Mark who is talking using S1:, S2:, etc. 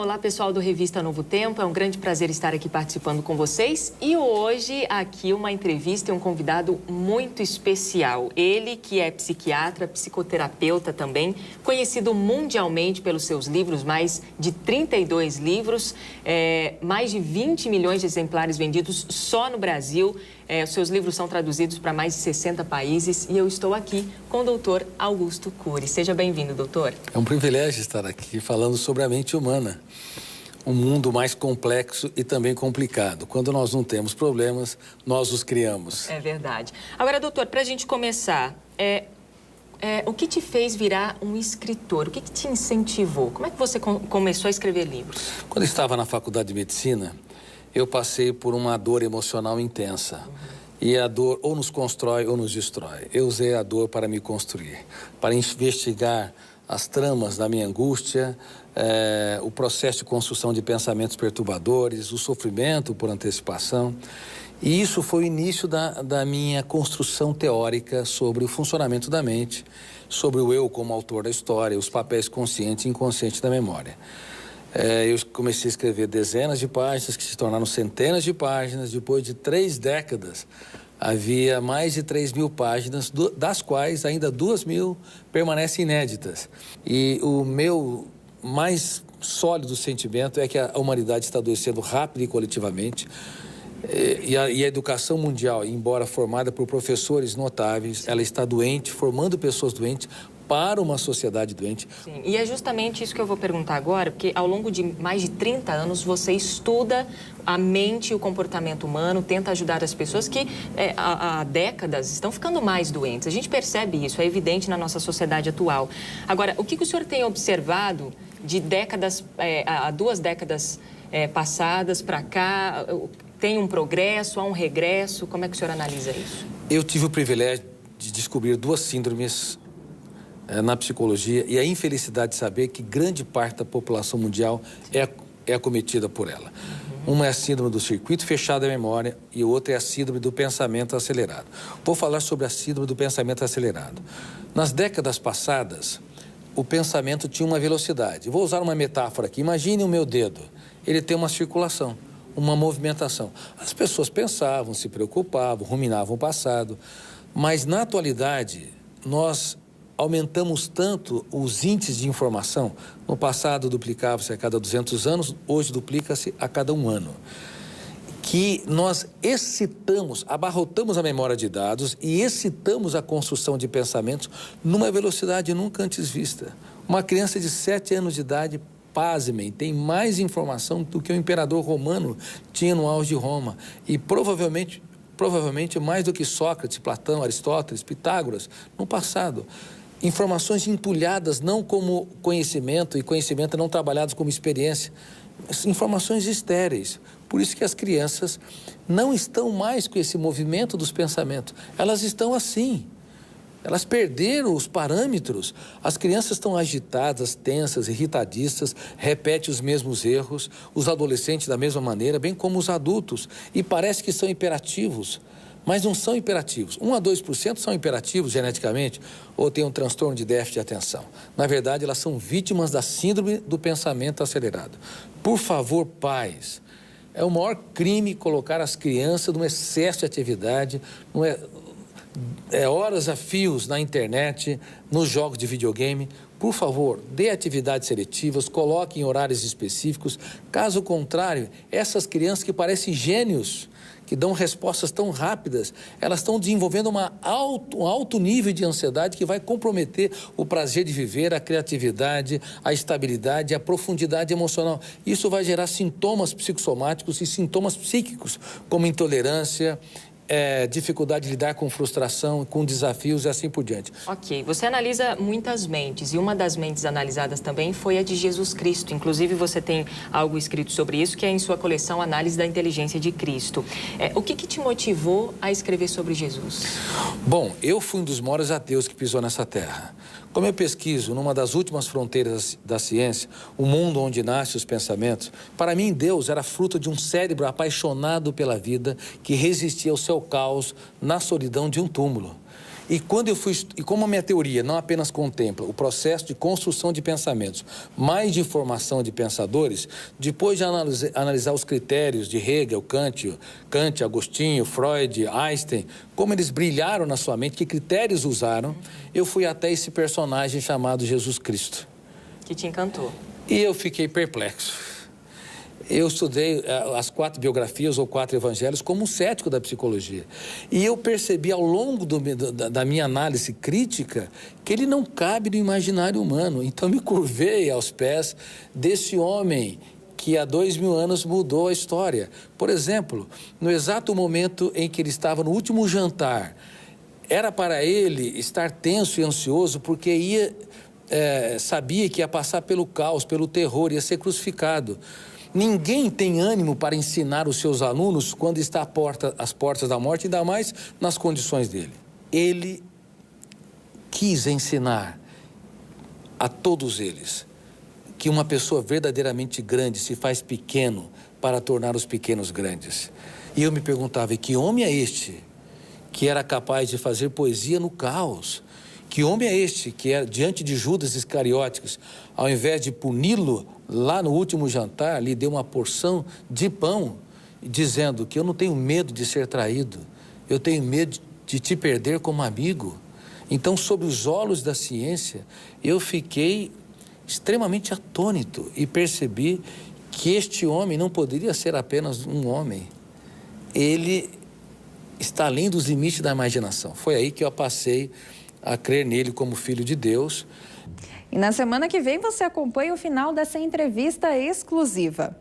S1: Olá, pessoal do Revista Novo Tempo. É um grande prazer estar aqui participando com vocês. E hoje, aqui, uma entrevista e um convidado muito especial. Ele, que é psiquiatra, psicoterapeuta também, conhecido mundialmente pelos seus livros, mais de 32 livros, mais de 20 milhões de exemplares vendidos só no Brasil. Os seus livros são traduzidos para mais de 60 países e eu estou aqui com o doutor Augusto Cury. Seja bem-vindo, doutor.
S2: É um privilégio estar aqui falando sobre a mente humana, um mundo mais complexo e também complicado. Quando nós não temos problemas, nós os criamos.
S1: É verdade. Agora, doutor, para a gente começar, o que te fez virar um escritor? O que te incentivou? Como é que você começou a escrever livros?
S2: Quando eu estava na faculdade de medicina, eu passei por uma dor emocional intensa. E a dor ou nos constrói ou nos destrói. Eu usei a dor para me construir, para investigar as tramas da minha angústia, o processo de construção de pensamentos perturbadores, o sofrimento por antecipação. E isso foi o início da minha construção teórica sobre o funcionamento da mente, sobre o eu como autor da história, os papéis consciente e inconsciente da memória. Eu comecei a escrever dezenas de páginas, que se tornaram centenas de páginas. Depois de 3 décadas, havia mais de 3.000 páginas, das quais ainda 2.000 permanecem inéditas. E o meu mais sólido sentimento é que a humanidade está adoecendo rápido e coletivamente. E a educação mundial, embora formada por professores notáveis, ela está doente, formando pessoas doentes, para uma sociedade doente.
S1: Sim, e é justamente isso que eu vou perguntar agora, porque ao longo de mais de 30 anos você estuda a mente e o comportamento humano, tenta ajudar as pessoas que há décadas estão ficando mais doentes. A gente percebe isso, é evidente na nossa sociedade atual. Agora, o que o senhor tem observado de décadas, há 2 décadas passadas para cá? Tem um progresso, há um regresso? Como é que o senhor analisa isso?
S2: Eu tive o privilégio de descobrir 2 síndromes na psicologia e a infelicidade de saber que grande parte da população mundial é acometida por ela. Uma é a síndrome do circuito fechado da memória e outra é a síndrome do pensamento acelerado. Vou falar sobre a síndrome do pensamento acelerado. Nas décadas passadas, o pensamento tinha uma velocidade. Vou usar uma metáfora aqui. Imagine o meu dedo. Ele tem uma circulação, uma movimentação. As pessoas pensavam, se preocupavam, ruminavam o passado. Mas, na atualidade, nós aumentamos tanto os índices de informação. No passado duplicava-se a cada 200 anos, hoje duplica-se a cada 1 ano. Que nós excitamos, abarrotamos a memória de dados e excitamos a construção de pensamentos numa velocidade nunca antes vista. Uma criança de 7 anos de idade, pasmem, tem mais informação do que o imperador romano tinha no auge de Roma. E provavelmente mais do que Sócrates, Platão, Aristóteles, Pitágoras, no passado. Informações entulhadas não como conhecimento e conhecimento não trabalhados como experiência, informações estéreis. Por isso que as crianças não estão mais com esse movimento dos pensamentos, elas estão assim. Elas perderam os parâmetros. As crianças estão agitadas, tensas, irritadiças, repetem os mesmos erros, os adolescentes da mesma maneira, bem como os adultos, e parece que são hiperativos. Mas não são hiperativos. 1 a 2% são hiperativos geneticamente ou têm um transtorno de déficit de atenção. Na verdade, elas são vítimas da síndrome do pensamento acelerado. Por favor, pais, é o maior crime colocar as crianças num excesso de atividade, horas a fios na internet, nos jogos de videogame. Por favor, dê atividades seletivas, coloque em horários específicos. Caso contrário, essas crianças que parecem gênios, que dão respostas tão rápidas, elas estão desenvolvendo um alto nível de ansiedade que vai comprometer o prazer de viver, a criatividade, a estabilidade, a profundidade emocional. Isso vai gerar sintomas psicossomáticos e sintomas psíquicos, como intolerância, dificuldade de lidar com frustração, com desafios e assim por diante.
S1: Ok, você analisa muitas mentes e uma das mentes analisadas também foi a de Jesus Cristo. Inclusive você tem algo escrito sobre isso que é em sua coleção Análise da Inteligência de Cristo. O que te motivou a escrever sobre Jesus?
S2: Bom, eu fui um dos maiores ateus que pisou nessa terra. Como eu pesquiso numa das últimas fronteiras da ciência, o mundo onde nascem os pensamentos, para mim Deus era fruto de um cérebro apaixonado pela vida que resistia ao seu caos na solidão de um túmulo. E como a minha teoria não apenas contempla o processo de construção de pensamentos, mas de formação de pensadores, depois de analisar os critérios de Hegel, Kant, Agostinho, Freud, Einstein, como eles brilharam na sua mente, que critérios usaram, eu fui até esse personagem chamado Jesus Cristo.
S1: Que te encantou.
S2: E eu fiquei perplexo. Eu estudei as 4 biografias ou 4 evangelhos como um cético da psicologia. E eu percebi ao longo da minha análise crítica que ele não cabe no imaginário humano. Então me curvei aos pés desse homem que há 2000 anos mudou a história. Por exemplo, no exato momento em que ele estava no último jantar, era para ele estar tenso e ansioso porque sabia que ia passar pelo caos, pelo terror, ia ser crucificado. Ninguém tem ânimo para ensinar os seus alunos quando está às portas da morte, ainda mais nas condições dele. Ele quis ensinar a todos eles que uma pessoa verdadeiramente grande se faz pequeno para tornar os pequenos grandes. E eu me perguntava, e que homem é este que era capaz de fazer poesia no caos? Que homem é este que, diante de Judas Iscariotes, ao invés de puni-lo, lá no último jantar, lhe deu uma porção de pão, dizendo que eu não tenho medo de ser traído, eu tenho medo de te perder como amigo. Então, sob os olhos da ciência, eu fiquei extremamente atônito e percebi que este homem não poderia ser apenas um homem. Ele está além dos limites da imaginação. Foi aí que eu passei a crer nele como filho de Deus.
S3: E na semana que vem você acompanha o final dessa entrevista exclusiva.